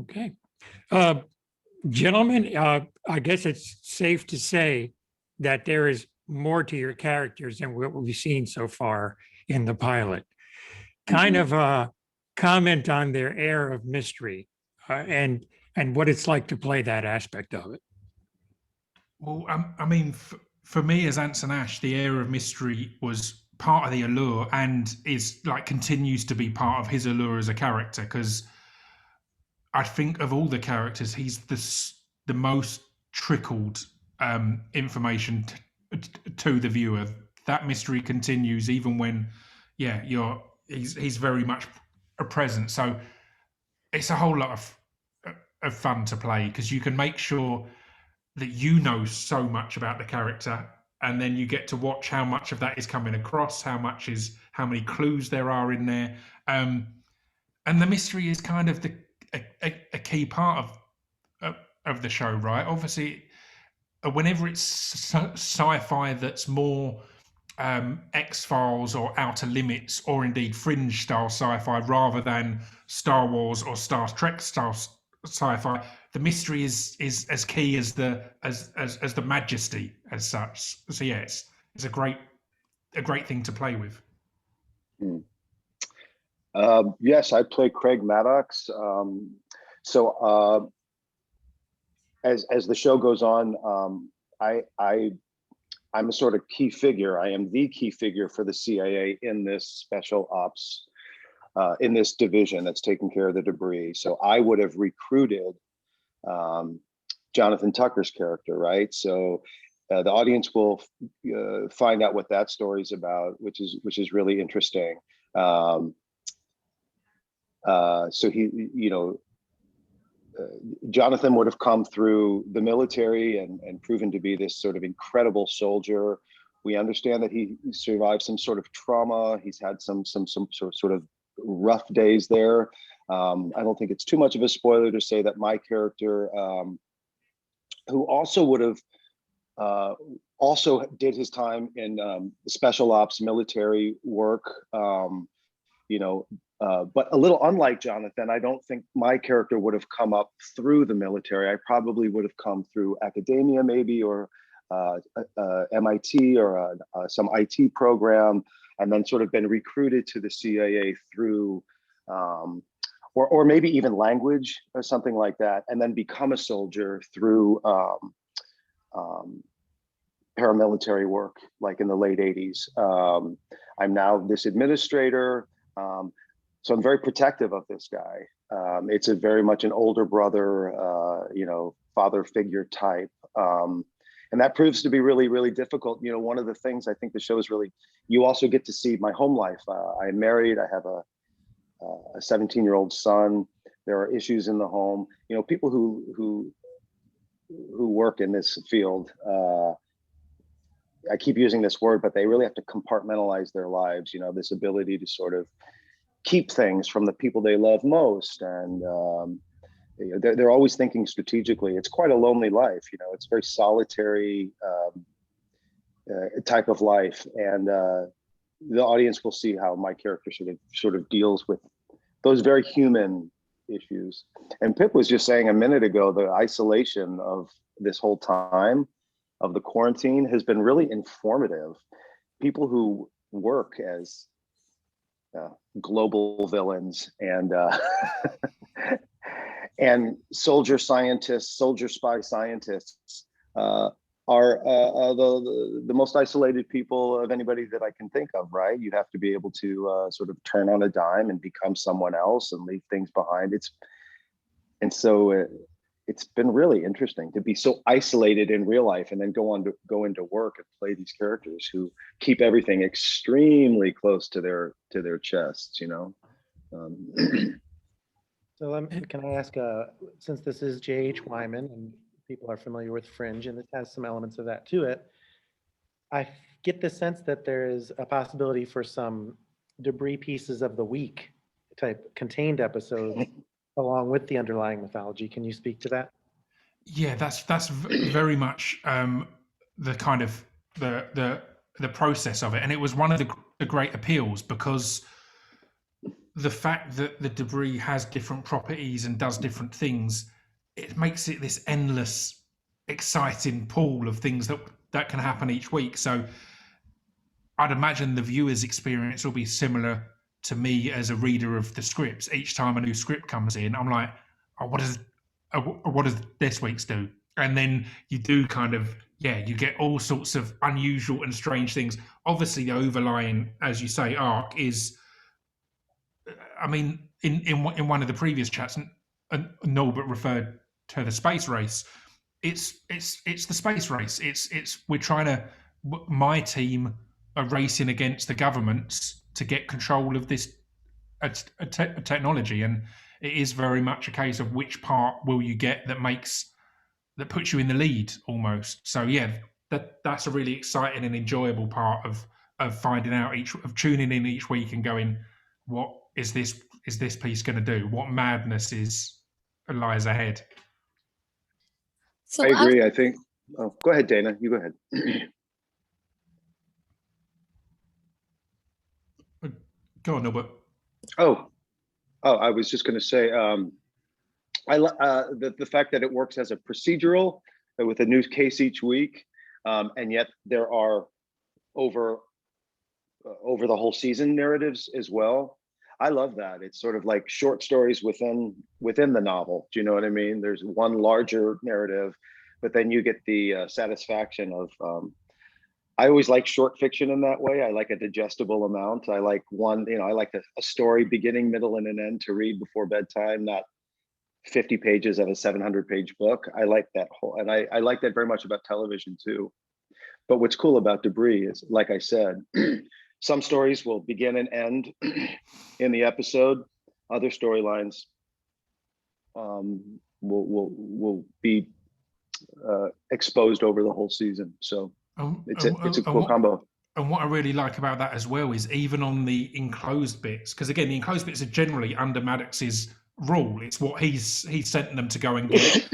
Okay. Uh, Gentlemen, I guess it's safe to say that there is more to your characters than what we've seen so far in the pilot. Kind of comment on their air of mystery and what it's like to play that aspect of it. Well, I mean, for me as Anson Ash, the air of mystery was part of the allure and is like continues to be part of his allure as a character, because I think of all the characters, he's the most trickled information to the viewer. That mystery continues even when, yeah, he's very much a present. So it's a whole lot of fun to play because you can make sure that you know so much about the character, and then you get to watch how much of that is coming across, how many clues there are in there, and the mystery is kind of a key part of the show, right? Obviously, whenever it's sci-fi that's more X-Files or Outer Limits, or indeed Fringe style sci-fi, rather than Star Wars or Star Trek style sci-fi, the mystery is as key as the majesty as such. So yeah, it's a great thing to play with. Yes, I play Craig Maddox. As the show goes on, I'm a sort of key figure. I am the key figure for the CIA in this special ops, in this division that's taking care of the debris. So I would have recruited Jonathan Tucker's character, right? So the audience will find out what that story is about, which is really interesting. So he, Jonathan would have come through the military and proven to be this sort of incredible soldier. We understand that he survived some sort of trauma. He's had some sort of rough days there. I don't think it's too much of a spoiler to say that my character, who also would have also did his time in special ops military work, but a little unlike Jonathan, I don't think my character would have come up through the military. I probably would have come through academia, maybe, or MIT or some IT program, and then sort of been recruited to the CIA through, or maybe even language or something like that, and then become a soldier through paramilitary work, like in the late 80s. I'm now this administrator. So I'm very protective of this guy. It's a very much an older brother, father figure type. And that proves to be really, really difficult. One of the things I think the show is really, you also get to see my home life. I'm married, I have a 17-year-old son. There are issues in the home. People who work in this field, I keep using this word, but they really have to compartmentalize their lives, this ability to sort of keep things from the people they love most. And they're always thinking strategically. It's quite a lonely life. It's a very solitary type of life. And the audience will see how my character sort of deals with those very human issues. And Pip was just saying a minute ago, the isolation of this whole time of the quarantine has been really informative. People who work as global villains and and soldier spy scientists are the most isolated people of anybody that I can think of, right? You have to be able to sort of turn on a dime and become someone else and leave things behind. It's been really interesting to be so isolated in real life and then go into work and play these characters who keep everything extremely close to their chests, So can I ask, since this is J.H. Wyman and people are familiar with Fringe and it has some elements of that to it, I get the sense that there is a possibility for some debris pieces of the week type contained episodes along with the underlying mythology. Can you speak to that? Yeah, that's very much the kind of the process of it, and it was one of the great appeals because the fact that the debris has different properties and does different things, it makes it this endless, exciting pool of things that can happen each week. So I'd imagine the viewer's experience will be similar to me as a reader of the scripts. Each time a new script comes in, I'm like, oh, what does this week's do? And then you do kind of, you get all sorts of unusual and strange things. Obviously, the overlying, as you say, arc is, I mean, in one of the previous chats, Norbert referred to the space race. It's the space race. It's we're trying to, my team are racing against the governments to get control of this technology, and it is very much a case of which part will you get that puts you in the lead almost. So that's a really exciting and enjoyable part of finding out of tuning in each week and going, what is this piece going to do? What madness lies ahead? So I agree. I think. Oh, go ahead, Dana. You go ahead. Go on, Norbert. Oh, I was just going to say, the fact that it works as a procedural with a new case each week, and yet there are over the whole season narratives as well. I love that. It's sort of like short stories within the novel. Do you know what I mean? There's one larger narrative, but then you get the satisfaction of. I always like short fiction in that way. I like a digestible amount. I like I like a story beginning, middle, and an end to read before bedtime, not 50 pages of a 700-page book. I like that and I like that very much about television too. But what's cool about Debris is, like I said, some stories will begin and end in the episode. Other storylines will be exposed over the whole season. So it's a cool combo. And what I really like about that as well is even on the enclosed bits, because again, the enclosed bits are generally under Maddox's rule. It's what he's sent them to go and get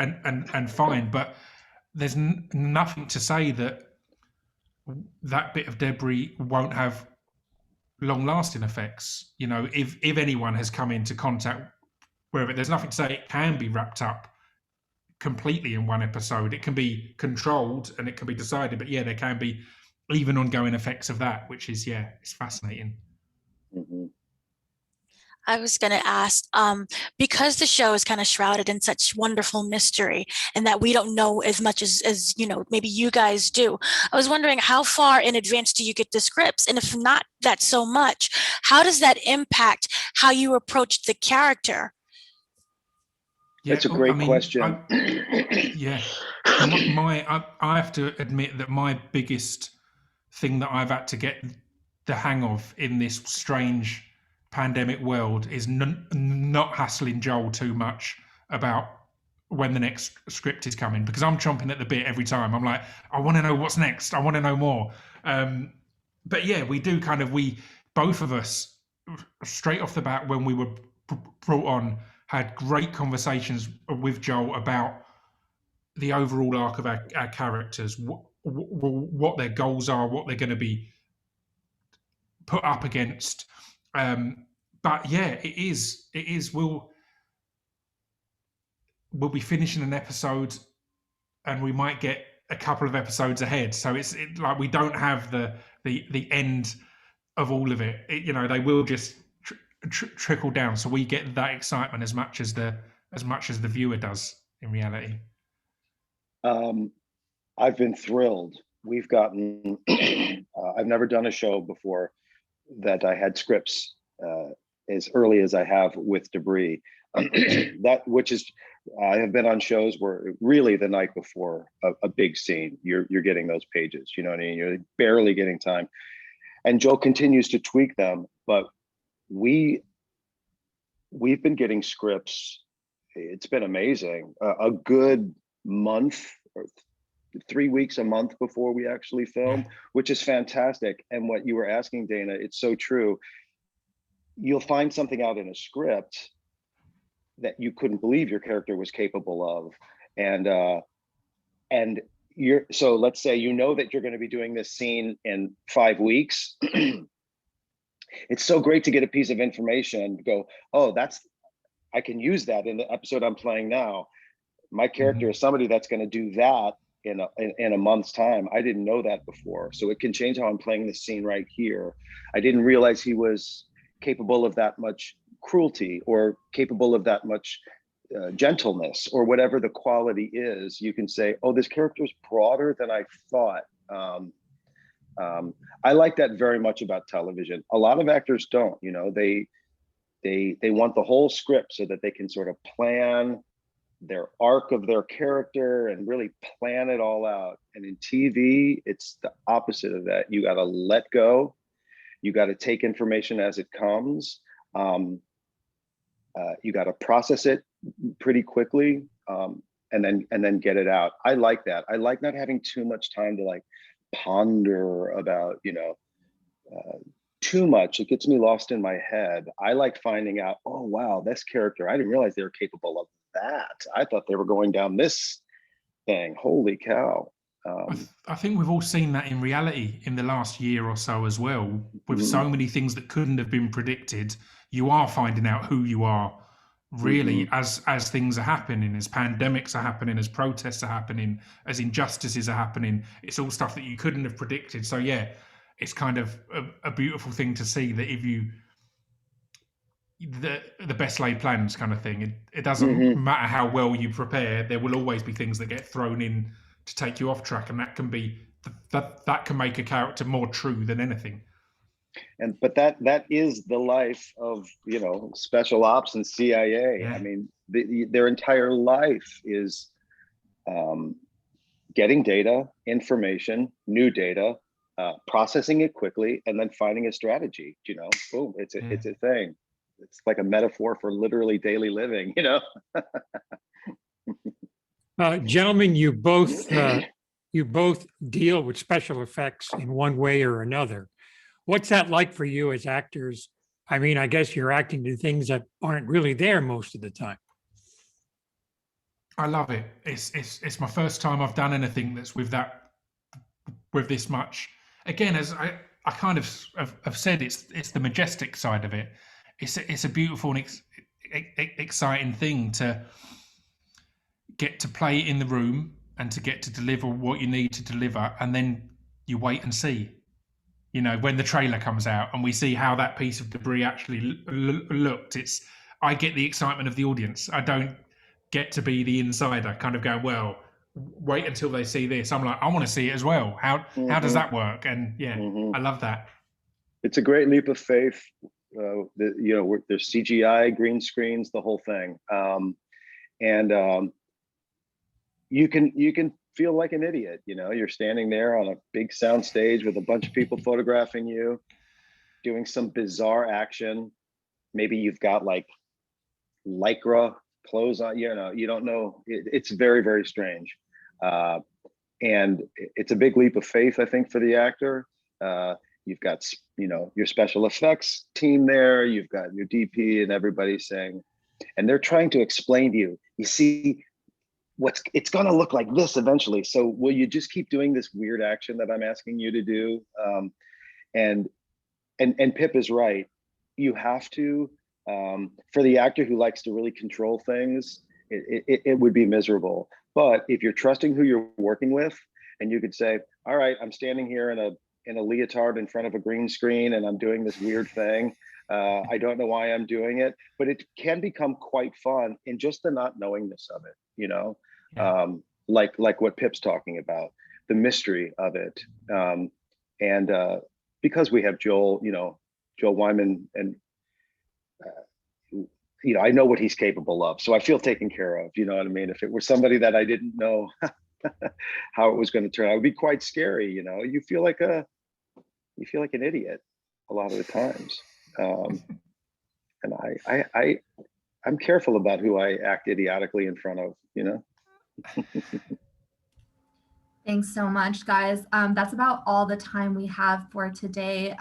and find. But there's nothing to say that bit of debris won't have long-lasting effects. You know, if anyone has come into contact wherever, there's nothing to say it can be wrapped up completely in one episode. It can be controlled and it can be decided, but there can be even ongoing effects of that, which is it's fascinating. Mm-hmm. I was going to ask, because the show is kind of shrouded in such wonderful mystery and that we don't know as much as maybe you guys do. I was wondering, how far in advance do you get the scripts? And if not that so much, how does that impact how you approach the character? That's a great question. I have to admit that my biggest thing that I've had to get the hang of in this strange pandemic world is not hassling Joel too much about when the next script is coming, because I'm chomping at the bit every time. I'm like, I want to know what's next. I want to know more. But we do we both of us straight off the bat when we were brought on had great conversations with Joel about the overall arc of our characters, what their goals are, what they're going to be put up against. But it is. We'll be finishing an episode, and we might get a couple of episodes ahead. So it's like we don't have the end of all of it. They will just trickle down. So we get that excitement as much as the viewer does in reality. I've been thrilled. We've gotten. I've never done a show before that I had scripts as early as I have with Debris. I have been on shows where really the night before a big scene, you're getting those pages. You know what I mean? You're barely getting time, and Joel continues to tweak them. But we've been getting scripts. It's been amazing. A good month or 3 weeks, a month before we actually film, which is fantastic. And what you were asking, Dana, it's so true. You'll find something out in a script that you couldn't believe your character was capable of. And so let's say that you're going to be doing this scene in 5 weeks. It's so great to get a piece of information and go, oh, I can use that in the episode I'm playing now. My character is somebody that's going to do that in a month's time. I didn't know that before. So it can change how I'm playing the scene right here. I didn't realize he was capable of that much cruelty or capable of that much gentleness or whatever the quality is. You can say, oh, this character is broader than I thought. I like that very much about television. A lot of actors don't, you know, they want the whole script so that they can sort of plan their arc of their character and really plan it all out. And in TV, it's the opposite of that. You got to let go. You got to take information as it comes. You got to process it pretty quickly, and then get it out. I like that. I like not having too much time to like ponder about, you know, too much. It gets me lost in my head. I like finding out, oh wow, this character, I didn't realize they were capable of that. I thought they were going down this thing. Holy cow. I think we've all seen that in reality in the last year or so as well, with so many things that couldn't have been predicted. You are finding out who you are really as things are happening, as pandemics are happening, as protests are happening, as injustices are happening. It's all stuff that you couldn't have predicted. So yeah, it's kind of a beautiful thing to see that if you the best laid plans kind of thing. It doesn't matter how well you prepare, there will always be things that get thrown in to take you off track, and that can be that can make a character more true than anything. But that is the life of, you know, special ops and CIA. Yeah. I mean, their entire life is getting data, information, new data, processing it quickly, and then finding a strategy. You know, boom, it's a thing. It's like a metaphor for literally daily living. You know. Gentlemen, you both deal with special effects in one way or another. What's that like for you as actors? I mean, I guess you're acting to things that aren't really there most of the time. I love it. It's my first time I've done anything that's with this much. Again, as I kind of have said, it's the majestic side of it. It's a beautiful and exciting thing to get to play in the room and to get to deliver what you need to deliver, and then you wait and see. You know, when the trailer comes out and we see how that piece of debris actually looked, I get the excitement of the audience. I don't get to be the insider kind of going, well, wait until they see this. I'm like, I want to see it as well. How does that work? And yeah, I love that. It's a great leap of faith. You know, there's CGI, green screens, the whole thing. And you can feel like an idiot. You know, you're standing there on a big sound stage with a bunch of people photographing you, doing some bizarre action. Maybe you've got like Lycra clothes on, you know, you don't know. It's very, very strange. And it's a big leap of faith, I think, for the actor. You've got, you know, your special effects team there, you've got your DP and everybody saying, and they're trying to explain to you, you see, it's going to look like this eventually. So will you just keep doing this weird action that I'm asking you to do? And Pip is right. You have to, for the actor who likes to really control things, it would be miserable. But if you're trusting who you're working with, and you could say, all right, I'm standing here in a leotard in front of a green screen and I'm doing this weird thing. I don't know why I'm doing it, but it can become quite fun in just the not knowingness of it, you know, like what Pip's talking about, the mystery of it. And because we have Joel Wyman, and, you know, I know what he's capable of, so I feel taken care of, you know what I mean? If it were somebody that I didn't know how it was going to turn out, it would be quite scary, you know, you feel like an idiot a lot of the times. And I'm careful about who I act idiotically in front of, you know. Thanks so much, guys. That's about all the time we have for today.